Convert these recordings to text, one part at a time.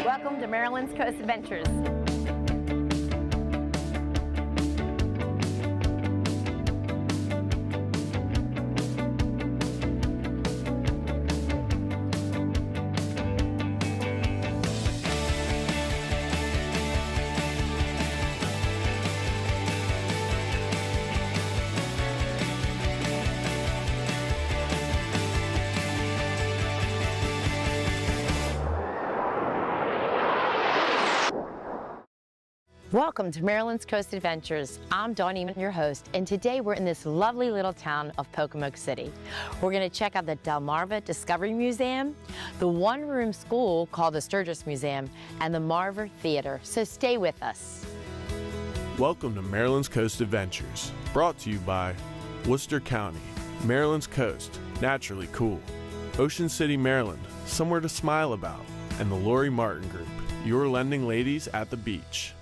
Welcome to Maryland's Coast Adventures. Welcome to Maryland's Coast Adventures. I'm Dawn Eman, your host, and today we're in this lovely little town of Pocomoke City. We're going to check out the Delmarva Discovery Museum, the one-room school called the Sturgis Museum, and the Marver Theater, so stay with us. Welcome to Maryland's Coast Adventures, brought to you by Worcester County, Maryland's coast, naturally cool. Ocean City, Maryland, somewhere to smile about, and the Lori Martin Group, your lending ladies at the beach.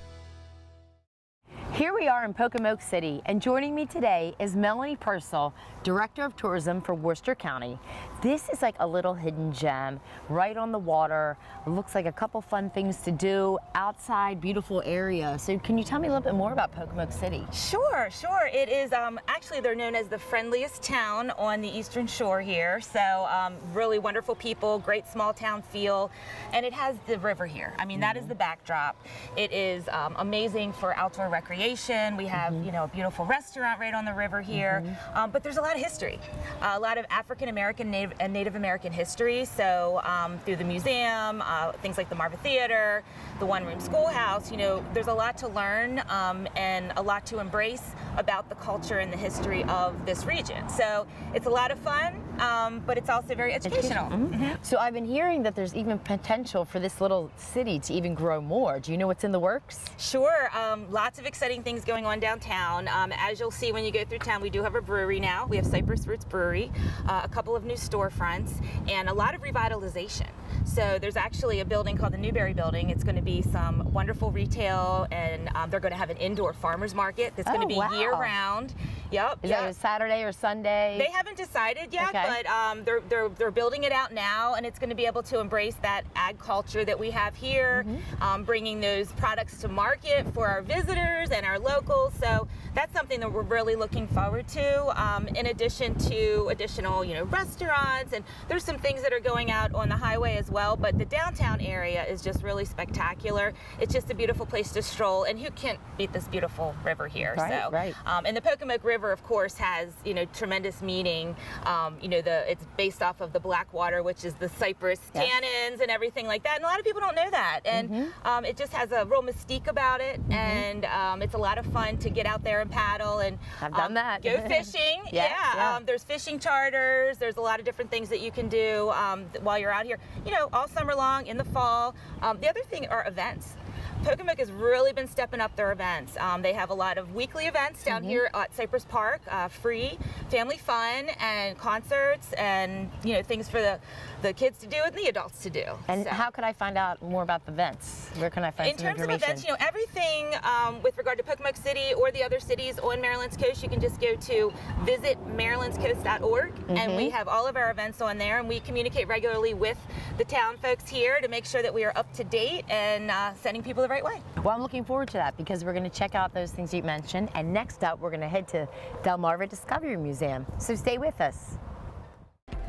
Here we are in Pocomoke City, and joining me today is Melanie Pursel, Director of Tourism for Worcester County. This is like a little hidden gem right on the water. It looks like a couple fun things to do outside, beautiful area. So can you tell me a little bit more about Pocomoke City? Sure. It is actually they're known as the friendliest town on the eastern shore here. So really wonderful people, great small town feel, and it has the river here. I mean, that is the backdrop. It is amazing for outdoor recreation. We have a beautiful restaurant right on the river here, but there's a lot of history, a lot of African American, Native American history. So through the museum, things like the Marver Theater, the one-room schoolhouse, there's a lot to learn and a lot to embrace about the culture and the history of this region. So it's a lot of fun, but it's also very educational. So I've been hearing that there's even potential for this little city to even grow more. Do you know what's in the works? Sure, lots of exciting things going on downtown. As you'll see when you go through town, we do have a brewery now. We have Cypress Roots Brewery, a couple of new storefronts, and a lot of revitalization. So there's actually a building called the Newberry Building. It's going to be some wonderful retail, and they're going to have an indoor farmers market that's going to be year-round. Is that a Saturday or Sunday? They haven't decided yet, but they're building it out now, and it's going to be able to embrace that ag culture that we have here, bringing those products to market for our visitors and our locals. So that's something that we're really looking forward to. In addition to additional, restaurants, and there's some things that are going out on the highway as well. But the downtown area is just really spectacular. It's just a beautiful place to stroll, and who can't beat this beautiful river here? And the Pocomoke River, of course, has tremendous meaning. It's based off of the black water, which is the cypress tannins and everything like that. And a lot of people don't know that, and it just has a real mystique about it. And it's a lot of fun to get out there and paddle and I've done that. Go fishing. There's fishing charters. There's a lot of different things that you can do while you're out here. All summer long, in the fall. The other thing are events. Pocomoke has really been stepping up their events. They have a lot of weekly events down here at Cypress Park, free, family fun, and concerts, and things for the kids to do and the adults to do. And how can I find out more about the events? Where can I find some information? In terms of events, everything with regard to Pocomoke City or the other cities on Maryland's coast, you can just go to visitmarylandscoast.org, and we have all of our events on there, and we communicate regularly with the town folks here to make sure that we are up to date and sending people the right way. Well, I'm looking forward to that because we're going to check out those things you mentioned, and next up we're going to head to Delmarva Discovery Museum. So stay with us.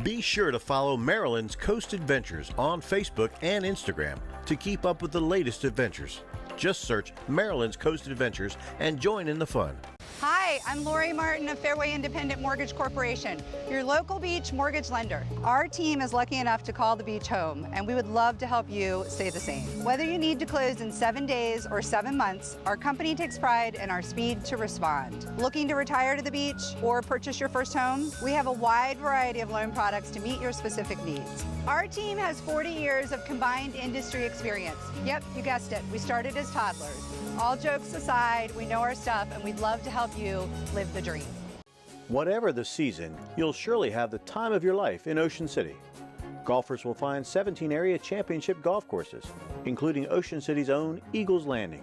Be sure to follow Maryland's Coast Adventures on Facebook and Instagram to keep up with the latest adventures. Just search Maryland's Coast Adventures and join in the fun. Hi, I'm Lori Martin of Fairway Independent Mortgage Corporation, your local beach mortgage lender. Our team is lucky enough to call the beach home, and we would love to help you stay the same. Whether you need to close in 7 days or 7 months, our company takes pride in our speed to respond. Looking to retire to the beach or purchase your first home? We have a wide variety of loan products to meet your specific needs. Our team has 40 years of combined industry experience. Yep, you guessed it, we started as toddlers. All jokes aside, we know our stuff, and we'd love to help you live the dream. Whatever the season, you'll surely have the time of your life in Ocean City. Golfers will find 17 area championship golf courses, including Ocean City's own Eagles Landing.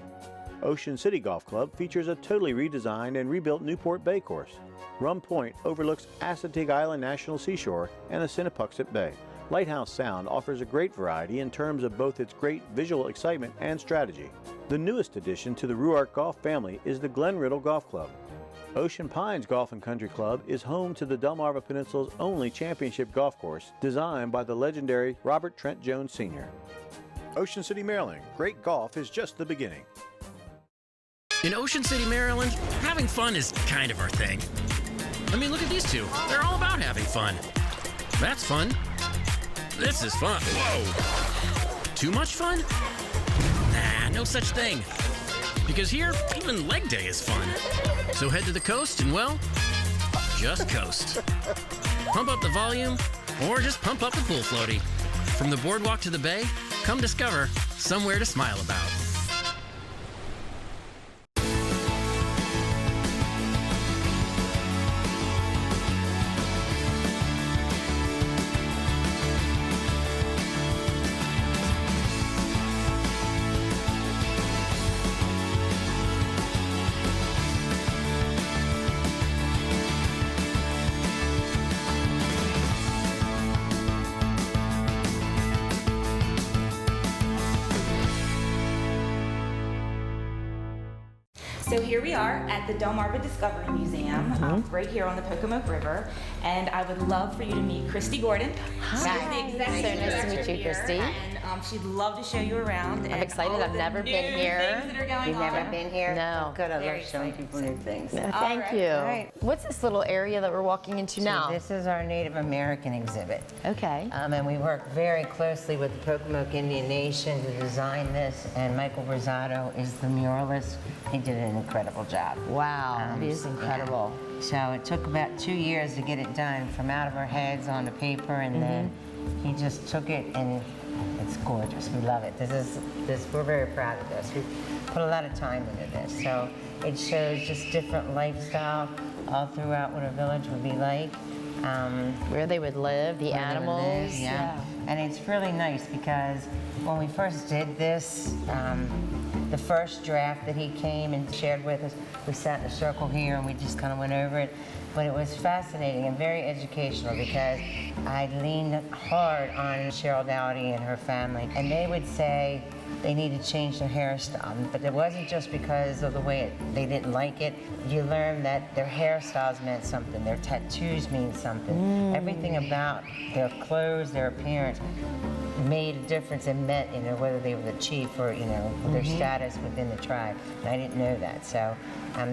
Ocean City Golf Club features a totally redesigned and rebuilt Newport Bay course. Rum Point overlooks Assateague Island National Seashore and Assinipoxet Bay, Lighthouse Sound offers a great variety in terms of both its great visual excitement and strategy. The newest addition to the Ruark Golf family is the Glen Riddle Golf Club. Ocean Pines Golf and Country Club is home to the Delmarva Peninsula's only championship golf course, designed by the legendary Robert Trent Jones Sr. Ocean City, Maryland, great golf is just the beginning. In Ocean City, Maryland, having fun is kind of our thing. I mean, look at these two. They're all about having fun. That's fun. This is fun. Whoa! Too much fun? Nah, no such thing. Because here, even leg day is fun. So head to the coast and, well, just coast. Pump up the volume, or just pump up the pool floaty. From the boardwalk to the bay, come discover somewhere to smile about. So here we are at the Delmarva Discovery Museum, right here on the Pocomoke River, and I would love for you to meet Christy Gordon. Hi. She's the executive So nice to meet director you, here, Christy. And she'd love to show you around. I'm excited. I've never been here. You've never been here? No. Good, I Very love showing people new things. Thank right. you. All right. What's this little area that we're walking into now? So this is our Native American exhibit. Okay. And we work very closely with the Pocomoke Indian Nation to design this, and Michael Rosado is the muralist. He did an incredible job. Wow, it is incredible. Yeah. So it took about 2 years to get it done, from out of our heads onto paper, and then he just took it, and it's gorgeous. We love it. We're very proud of this. We put a lot of time into this. So it shows just different lifestyle all throughout what a village would be like. Where they would live, the where they would animals. live, yeah. And it's really nice because when we first did this, the first draft that he came and shared with us, we sat in a circle here and we just kind of went over it. But it was fascinating and very educational because I leaned hard on Cheryl Dowdy and her family, and they would say they need to change their hairstyle. But it wasn't just because of the way they didn't like it. You learned that their hairstyles meant something, their tattoos mean something. Everything about their clothes, their appearance made a difference and meant, whether they were the chief or, their status within the tribe. And I didn't know that. So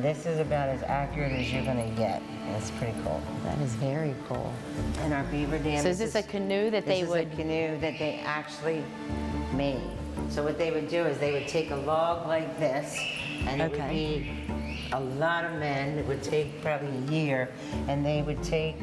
this is about as accurate as you're going to get. It's pretty cool. That is very cool. And our beaver dam. So is this a canoe that they would? This is a canoe that they actually made. So what they would do is they would take a log like this, and it would be a lot of men. It would take probably a year, and they would take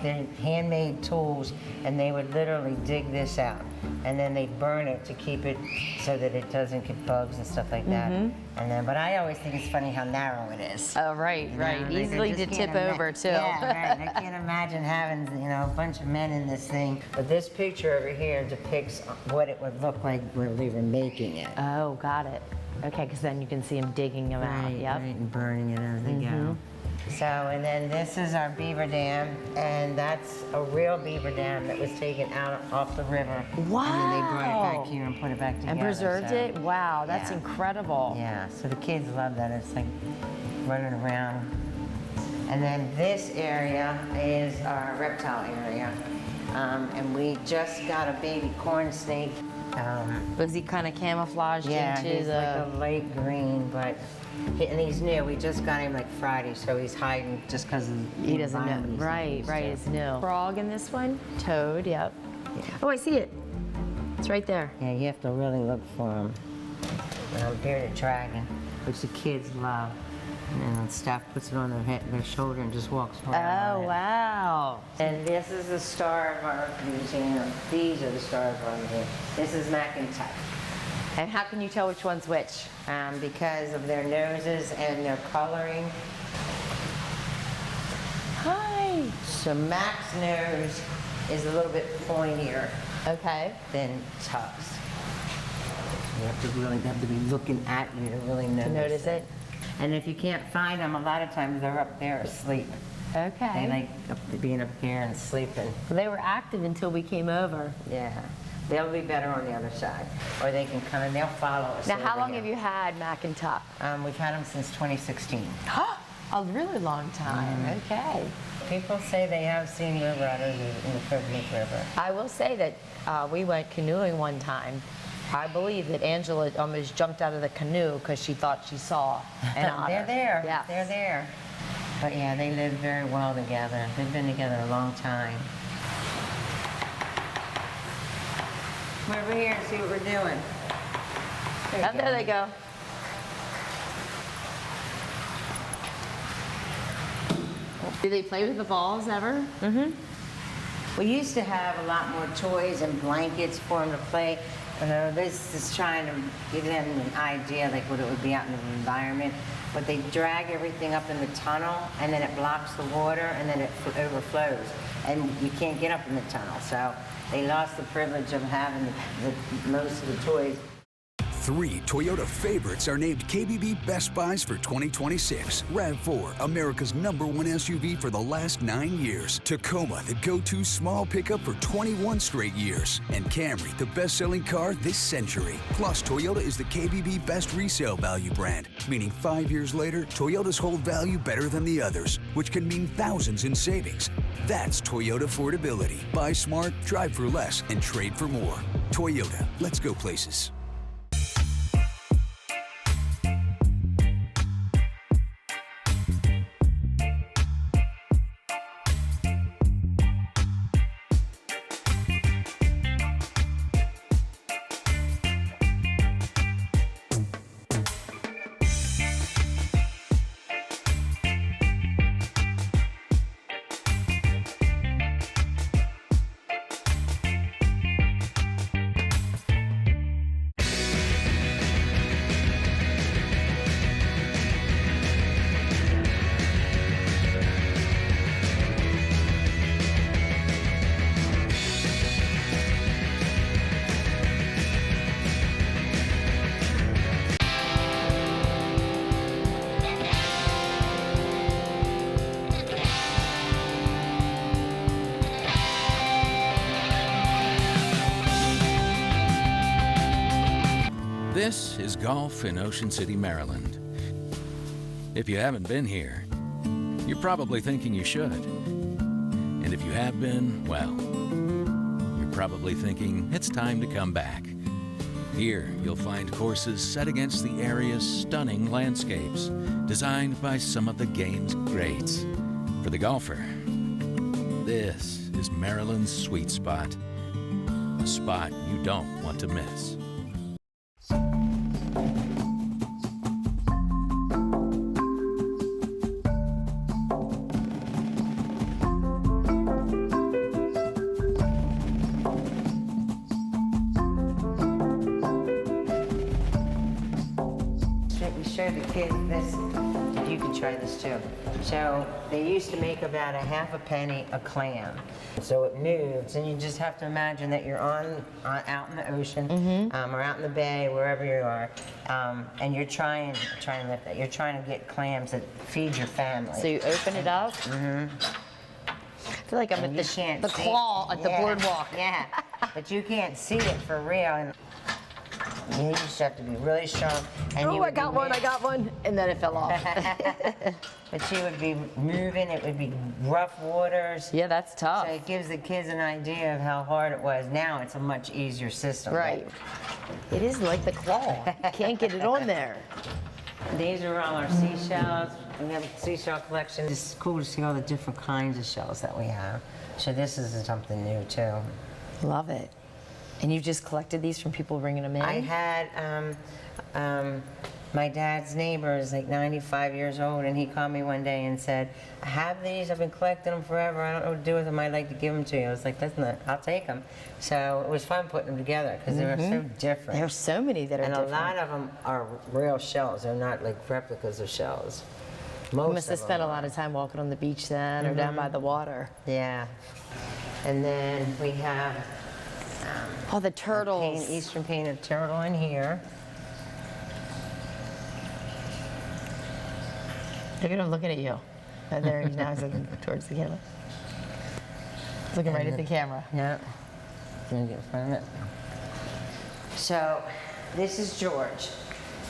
their handmade tools, and they would literally dig this out, and then they'd burn it to keep it so that it doesn't get bugs and stuff like that. And then, but I always think it's funny how narrow it is. Oh, right, right. Like, Easily I to just tip can't over, too. Yeah, right. I can't imagine having, a bunch of men in this thing. But this picture over here depicts what it would look like when they were making it. Oh, got it. Okay, because then you can see them digging them out. Yep. Right, and burning it as they go. So, and then this is our beaver dam, and that's a real beaver dam that was taken out off the river. Wow. And then they brought it back here and put it back together. And preserved so, it? Wow, that's yeah. incredible. Yeah, so the kids love that. It's like running around. And then this area is our reptile area. And we just got a baby corn snake. Was he kind of camouflaged Yeah, into he's the... like a light green, and he's new. We just got him like Friday, so he's hiding just because He doesn't know. Right, right, it's new. Frog in this one? Toad, yep. Oh, I see it. It's right there. Yeah, you have to really look for him. Bearded dragon, which the kids love. And Steph puts it on their shoulder and just walks around. Oh, on it. wow. And this is the star of our museum. These are the stars of our museum. This is McIntyre. And how can you tell which one's which? Because of their noses and their coloring. Hi. So Mac's nose is a little bit pointier Okay. than Tuck's. You have to be looking at you to really notice To notice it? And if you can't find them, a lot of times they're up there asleep. Okay. They like being up here and sleeping. They were active until we came over. Yeah. They'll be better on the other side. Or they can come and they'll follow us. Now, how over long here. have you had Mac and Tuck? We've had them since 2016. A really long time. Okay. People say they have seen river otters in the Pocomoke River. I will say that we went canoeing one time. I believe that Angela almost jumped out of the canoe because she thought she saw an otter. They're there. Yeah. They're there. But yeah, they live very well together. They've been together a long time. Come over here and see what we're doing. There they go. Do they play with the balls ever? Mm-hmm. We used to have a lot more toys and blankets for them to play. This is trying to give them an idea like what it would be out in the environment. But they drag everything up in the tunnel, and then it blocks the water, and then it overflows. And you can't get up in the tunnel. So they lost the privilege of having most of the toys. 3 Toyota favorites are named KBB Best Buys for 2026. RAV4, America's #1 SUV for the last 9 years. Tacoma, the go-to small pickup for 21 straight years. And Camry, the best-selling car this century. Plus, Toyota is the KBB Best Resale Value brand, meaning 5 years later, Toyotas hold value better than the others, which can mean thousands in savings. That's Toyota affordability. Buy smart, drive for less, and trade for more. Toyota, let's go places. This is golf in Ocean City, Maryland. If you haven't been here, you're probably thinking you should. And if you have been, well, you're probably thinking it's time to come back. Here, you'll find courses set against the area's stunning landscapes, designed by some of the game's greats. For the golfer, this is Maryland's sweet spot, a spot you don't want to miss. The kids this, you can try this too. So they used to make about a half a penny a clam. So it moves, and you just have to imagine that you're out in the ocean, or out in the bay, wherever you are, and you're trying to lift it. You're trying to get clams that feed your family. So you open it up. I feel like I'm at the claw at the boardwalk. Yeah, but you can't see it for real. And you just have to be really strong. And I got one, and then it fell off. But you would be moving, it would be rough waters. Yeah, that's tough. So it gives the kids an idea of how hard it was. Now it's a much easier system. Right. It is like the claw. You can't get it on there. These are all our seashells. We have a seashell collection. It's cool to see all the different kinds of shells that we have. So this is something new too. Love it. And you just collected these from people bringing them in? I had my dad's neighbor is like 95 years old, and he called me one day and said, I have these, I've been collecting them forever, I don't know what to do with them, I'd like to give them to you. I was like, that's not, I'll take them. So it was fun putting them together because they were so different. There are so many that are different. And a lot of them are real shells, they're not like replicas of shells. You must have spent a lot of time walking on the beach then, or down by the water. Yeah. And then we have all the turtles. Eastern painted turtle in here. Look at him looking at you. Oh, there he is now. He's looking towards the camera. He's looking right at the camera. No. Gonna get in front of it. So, this is George.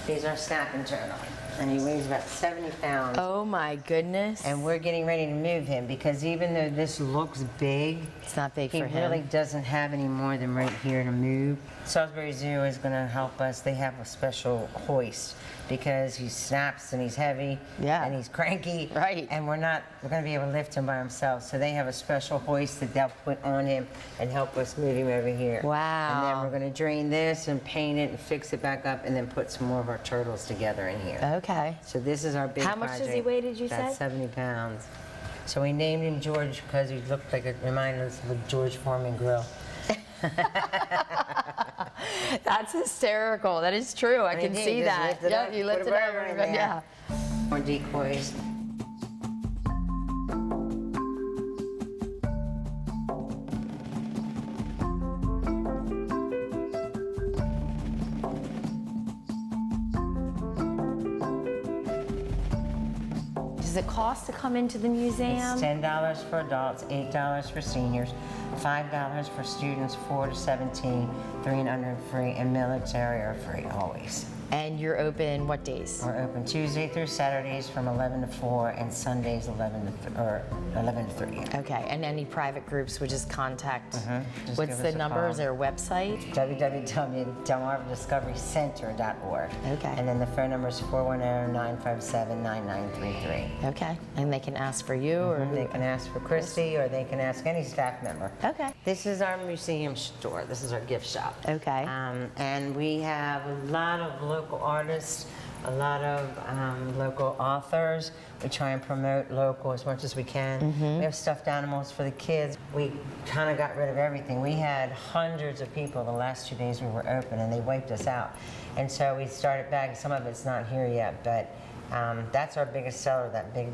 He's our snapping turtle. And he weighs about 70 pounds. Oh my goodness. And we're getting ready to move him because even though this looks big, it's not big for him. He really doesn't have any more than right here to move. Salisbury Zoo is going to help us. They have a special hoist because he snaps and he's heavy and he's cranky. Right. And we're going to be able to lift him by himself. So they have a special hoist that they'll put on him and help us move him over here. Wow. And then we're going to drain this and paint it and fix it back up and then put some more of our turtles together in here. Okay. So this is our big How much does he weigh, did you say? About 70 pounds. So we named him George because he looked like it reminded us of a George Foreman grill. That's hysterical. That is true. I can see that. Yeah, you lift it over. Yeah. More decoys. Does it cost to come into the museum? It's $10 for adults, $8 for seniors, $5 for students 4 to 17, 3 and under free, and military are free always. And you're open what days? We're open Tuesday through Saturdays from 11 to 4 and Sundays 11 to 3. Okay, and any private groups would just contact. Just what's give the us a number? call. Is there a website? www.delmarvadiscoverycenter.org. Okay. And then the phone number is 410-957-9933. Okay, and they can ask for you or They can ask for Christy or they can ask any staff member. Okay. This is our museum store. This is our gift shop. Okay. And we have a lot of local artists, a lot of local authors. We try and promote local as much as we can. We have stuffed animals for the kids. We kind of got rid of everything. We had hundreds of people the last 2 days we were open and they wiped us out. And so we started back. Some of it's not here yet, but that's our biggest seller, that big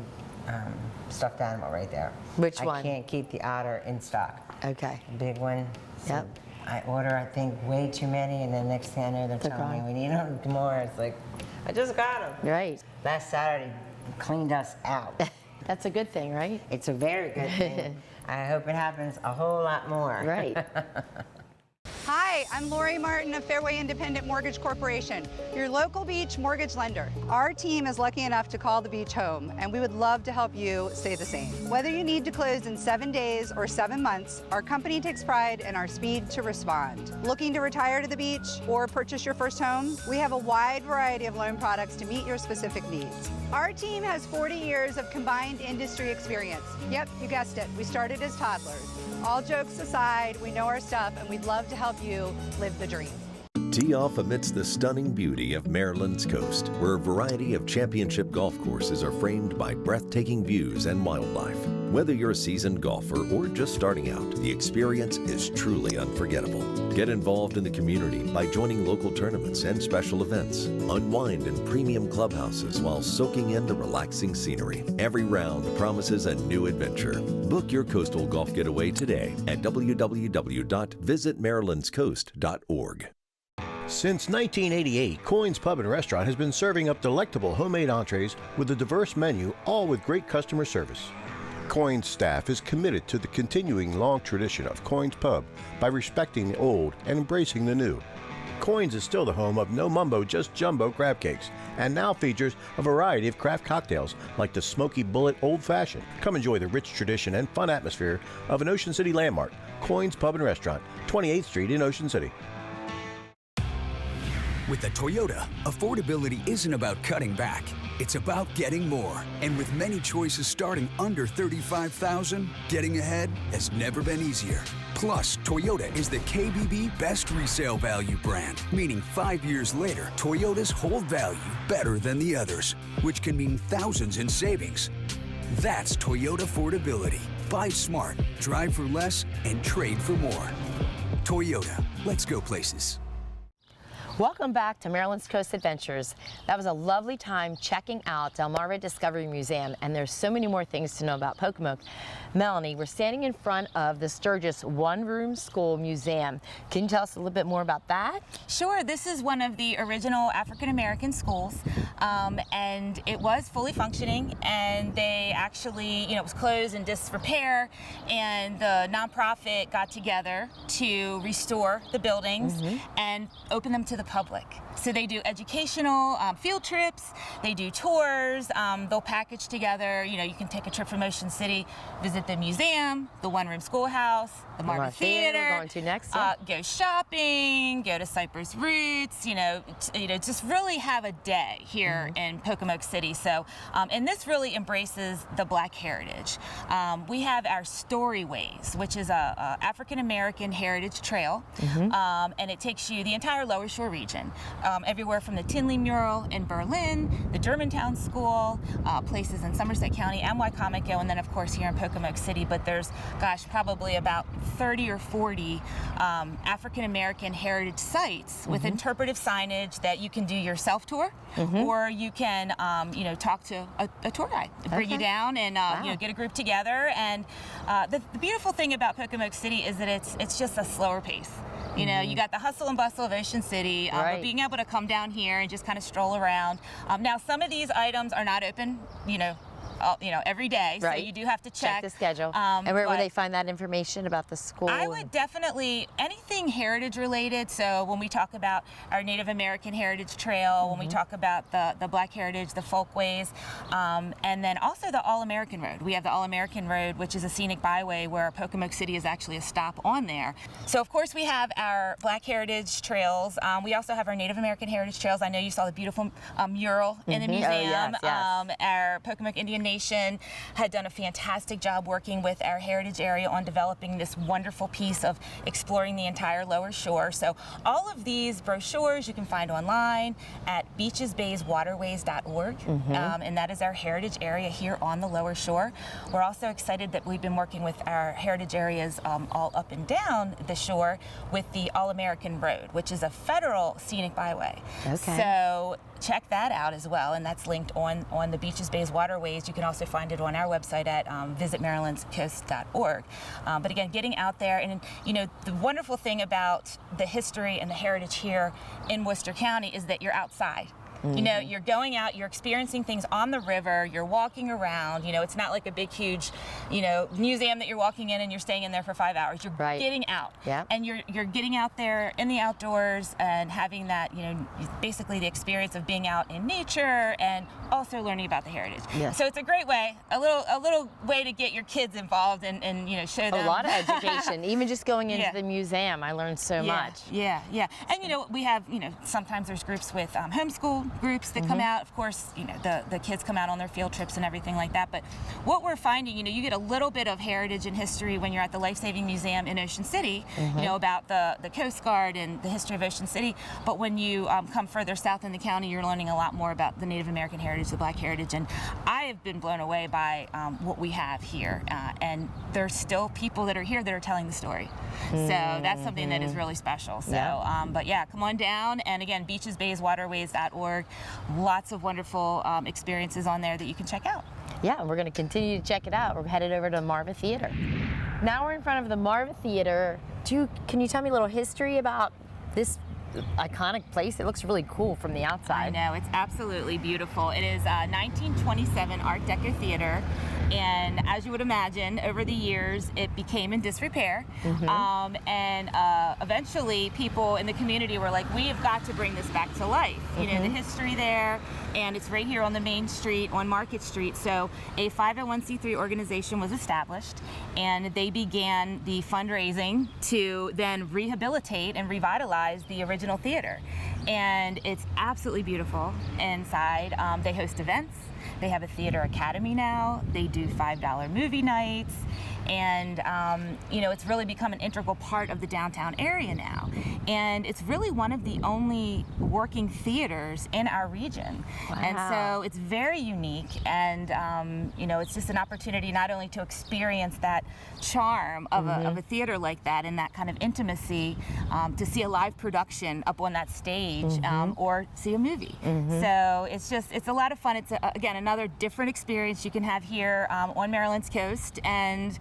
stuffed animal right there. Which one? I can't keep the otter in stock. Okay. The big one. So Yep. I order, I think, way too many, and then next thing I know, they're telling me we need them more. It's like, I just got them. Right. Last Saturday, cleaned us out. That's a good thing, right? It's a very good thing. I hope it happens a whole lot more. Right. Hi, I'm Lori Martin of Fairway Independent Mortgage Corporation, your local beach mortgage lender. Our team is lucky enough to call the beach home, and we would love to help you stay the same. Whether you need to close in 7 days or 7 months, our company takes pride in our speed to respond. Looking to retire to the beach or purchase your first home? We have a wide variety of loan products to meet your specific needs. Our team has 40 years of combined industry experience. Yep, you guessed it, we started as toddlers. All jokes aside, we know our stuff and we'd love to help you live the dream. Tee off amidst the stunning beauty of Maryland's coast, where a variety of championship golf courses are framed by breathtaking views and wildlife. Whether you're a seasoned golfer or just starting out, the experience is truly unforgettable. Get involved in the community by joining local tournaments and special events. Unwind in premium clubhouses while soaking in the relaxing scenery. Every round promises a new adventure. Book your coastal golf getaway today at www.visitmarylandscoast.org. Since 1988, Coyne's Pub and Restaurant has been serving up delectable homemade entrees with a diverse menu, all with great customer service. Coyne's staff is committed to the continuing long tradition of Coyne's Pub by respecting the old and embracing the new. Coyne's is still the home of No Mumbo, Just Jumbo crab cakes, and now features a variety of craft cocktails like the Smoky Bullet Old Fashioned. Come enjoy the rich tradition and fun atmosphere of an Ocean City landmark, Coyne's Pub and Restaurant, 28th Street in Ocean City. With the Toyota, affordability isn't about cutting back. It's about getting more. And with many choices starting under $35,000, getting ahead has never been easier. Plus, Toyota is the KBB Best Resale Value brand, meaning 5 years later, Toyotas hold value better than the others, which can mean thousands in savings. That's Toyota affordability. Buy smart, drive for less, and trade for more. Toyota, let's go places. Welcome back to Maryland's Coast Adventures. That was a lovely time checking out Delmarva Discovery Museum, and there's so many more things to know about Pocomoke. Melanie, we're standing in front of the Sturgis one-room school museum. Can you tell us a little bit more about that? Sure. This is one of the original African-American schools, and it was fully functioning, and they actually, it was closed in disrepair, and the nonprofit got together to restore the buildings and open them to the public. So they do educational field trips, they do tours, they'll package together, you can take a trip from Ocean City, visit the museum, the one-room schoolhouse, the Marva Theater, going to next, go shopping, go to Cypress Roots, just really have a day here in Pocomoke City. So, and this really embraces the Black heritage. We have our Storyways, which is a African-American heritage trail, and it takes you the entire Lower Shore region, everywhere from the Tinley Mural in Berlin, the Germantown School, places in Somerset County and Wycomico, and then of course here in Pocomoke City. But there's, probably about 30 or 40 African-American heritage sites with interpretive signage that you can do your self-tour, or you can, talk to a tour guide, bring you down and, get a group together. And the beautiful thing about Pocomoke City is that it's just a slower pace. You got the hustle and bustle of Ocean City, but being able to come down here and just kind of stroll around. Now, some of these items are not open, every day, so you do have to check the schedule. And where would they find that information about the school? I would definitely, anything heritage related, so when we talk about our Native American Heritage Trail, when we talk about the Black heritage, the folkways, and then also the All-American Road. We have the All-American Road, which is a scenic byway where Pocomoke City is actually a stop on there. So of course we have our Black heritage trails. We also have our Native American Heritage Trails. I know you saw the beautiful mural in the museum. Oh, yes. Our Pocomoke Indian Nation had done a fantastic job working with our heritage area on developing this wonderful piece of exploring the entire Lower Shore. So all of these brochures you can find online at beachesbayswaterways.org, and that is our heritage area here on the Lower Shore. We're also excited that we've been working with our heritage areas all up and down the shore with the All-American Road, which is a federal scenic byway. Okay. So check that out as well, and that's linked on the Beaches Bays Waterways. You can also find it on our website at visitmarylandscoast.org. But again, getting out there, and the wonderful thing about the history and the heritage here in Worcester County is that you're outside. You're going out, you're experiencing things on the river, you're walking around, it's not like a big, huge, museum that you're walking in and you're staying in there for 5 hours. You're getting out. And you're getting out there in the outdoors and having that, basically the experience of being out in nature and also learning about the heritage. So it's a great way, a little way to get your kids involved and show them. A lot of education, even just going into the museum, I learned so much. And we have, sometimes there's groups with homeschool groups that come out. Of course, the kids come out on their field trips and everything like that. But what we're finding, you get a little bit of heritage and history when you're at the Life Saving Museum in Ocean City, about the Coast Guard and the history of Ocean City. But when you come further south in the county, you're learning a lot more about the Native American heritage, the Black heritage. And I have been blown away by what we have here. And there's still people that are here that are telling the story. So that's something that is really special. So, but yeah, come on down. And again, beachesbayswaterways.org. Lots of wonderful experiences on there that you can check out. Yeah, and we're going to continue to check it out. We're headed over to Marva Theater. Now we're in front of the Marva Theater. Can you tell me a little history about this iconic place? It looks really cool from the outside. I know, it's absolutely beautiful. It is a 1927 Art Deco theater, and as you would imagine, over the years it became in disrepair, and eventually people in the community were like, we have got to bring this back to life. The history there, and it's right here on the main street on Market Street. So a 501c3 organization was established, and they began the fundraising to then rehabilitate and revitalize the original theater. And it's absolutely beautiful inside. They host events. They have a theater academy now. They do $5 movie nights. And, it's really become an integral part of the downtown area now. And it's really one of the only working theaters in our region. Wow. And so it's very unique. And, it's just an opportunity not only to experience that charm of a theater like that and that kind of intimacy, to see a live production up on that stage stage or see a movie. So it's a lot of fun. It's again another different experience you can have here on Maryland's coast, and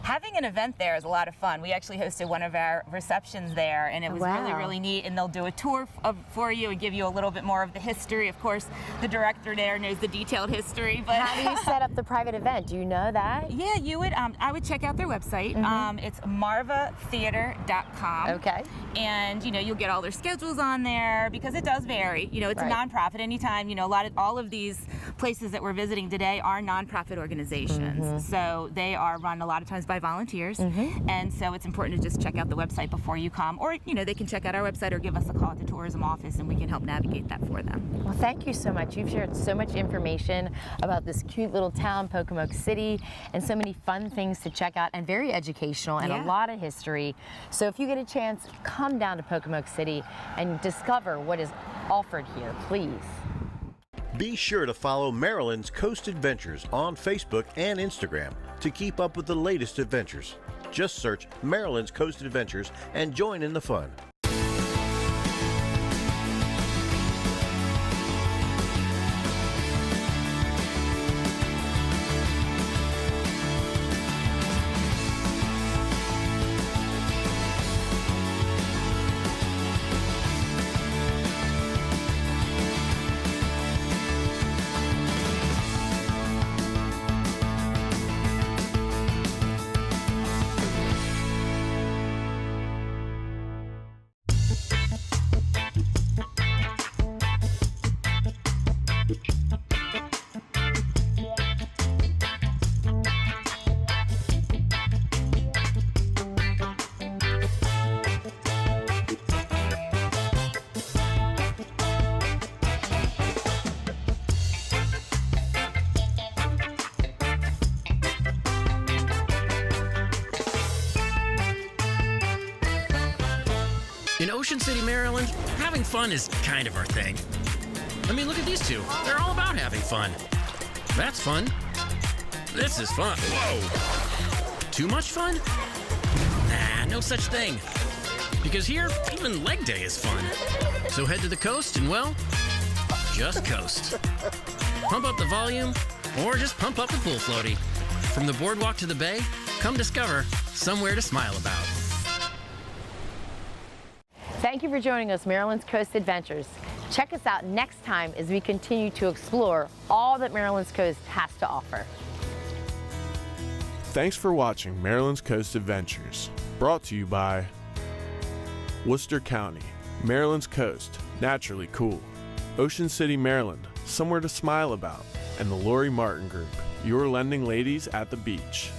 having an event there is a lot of fun. We actually hosted one of our receptions there, and it was really neat. And they'll do a tour for you and give you a little bit more of the history. Of course, the director there knows the detailed history. But how do you set up the private event? Do you know that? Yeah, you would. I would check out their website. It's marvatheater.com. Okay. And you'll get all their schedules on there because it does vary. It's a nonprofit. Anytime, all of these places that we're visiting today are nonprofit organizations. So they are run a lot of times by volunteers. And so it's important to just check out the website before you come, or they can check out our website or give us a call at the tourism office and we can help navigate that for them. Well, thank you so much. You've shared so much information about this cute little town, Pocomoke City, and so many fun things to check out, and very educational, and a lot of history. So if you get a chance, come down to Pocomoke City and discover what is offered here, please. Be sure to follow Maryland's Coast Adventures on Facebook and Instagram to keep up with the latest adventures. Just search Maryland's Coast Adventures and join in the fun. In Ocean City, Maryland, having fun is kind of our thing. I mean, look at these two. They're all about having fun. That's fun. This is fun. Whoa. Too much fun? Nah, no such thing. Because here, even leg day is fun. So head to the coast and, well, just coast. Pump up the volume, or just pump up the pool floaty. From the boardwalk to the bay, come discover somewhere to smile about. Thank you for joining us, Maryland's Coast Adventures. Check us out next time as we continue to explore all that Maryland's coast has to offer. Thanks for watching Maryland's Coast Adventures, brought to you by Worcester County, Maryland's coast, naturally cool. Ocean City, Maryland, somewhere to smile about. And the Lori Martin Group, your lending ladies at the beach.